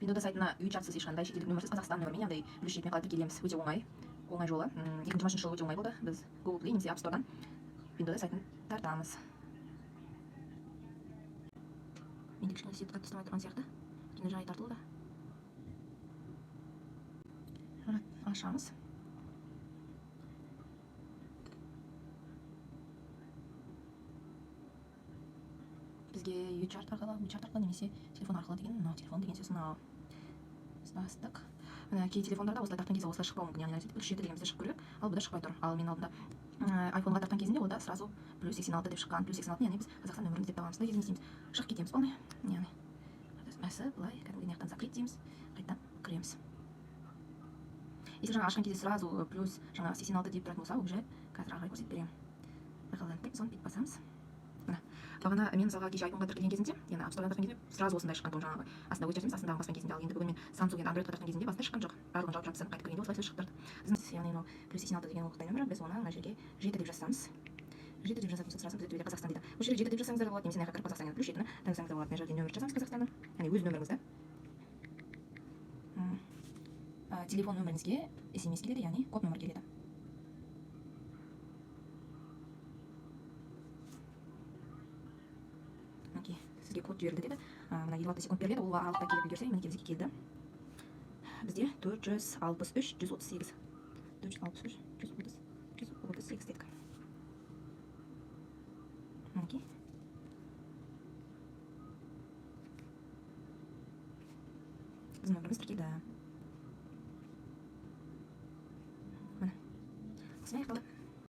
Windows сайтына үй чатсыз ешқандай шетелдік нөмірсіз Қазақстан нөмірмен яғни плюс жетпен қалып келеміз. Өте оңай жолы. Екінші машина жолы өте оңай болды. Біз Google Play немесе App Store'дан Windows сайтын тартамыз. Менде кішкене свет қатты ұстамай тұрған сияқты. Кішкене жай тартылды. Ашамыз. Бізге үй-чарт арқылы немесе телефон арқылы деген, мынау телефон деген сөз мынау. Біз бастық. Мына кей телефондарда осылай тартқан кезде осылай шықпауы мүмкін, яғни плюс 7 дегенімізде шығып көреді, ал бұда шықпай тұр. Ал менің алдымда iPhone-ға тартқан кезінде ода сразу плюс 86 деп шыққан. Плюс 86, яғни біз Қазақстан нөмірін деп табамыз. Егер не істейміз, шығып кетеміз полный. Яғни мәсі былай кәдімгідей жақтан закрыть дейміз, қайтадан кіреміз. Если жаңа ашқан кезде сразу плюс жаңа 86 деп тұратын болса, уже қазір ары қарай көрсетіп беремін. Байқалғанын соны бүйтіп басамыз. Бағана мен мысалға кеше iPhone-ға тіркелген кезінде, яғни App Store-дан тартқан кезде сразу осындай шыққан тұғын жаңағы астында өтерсеміз, астындағы басқан кезінде, ал енді бүгін мен Samsung енді Android-қа тартқан кезінде басында шыққан жоқ. Барлығын жауып жатсам қайтып кіргенде осылай шығып тұрды. Біздің яғни мынау плюс 86 деген ол Қытай нөмірі, біз оны мына жерге 7 деп жазамыз. 7 деп жазатын болсақ, сразу бізде Қазақстан дейді. Бұл жерге 7 деп жазсаңыздар болады, немесе мына жаққа Қазақстан яғни плюс 7-ні таңдасаңыз да болады. Мына жерге нөмір жазамыз Қазақстанның, яғни өз нөміріңізді. Телефон нөміріңізге SMS келеді, яғни код нөмір келеді. Сізге код жіберілді деді. Мына 26 секунд беріледі, ол алықта келіп үлгерсе, мінекей бізге келді. Бізде 463 138. 463 138 дедік. Мінекей. Біздің нөміріміз тіркелді. Міне. Осымен аяқталды.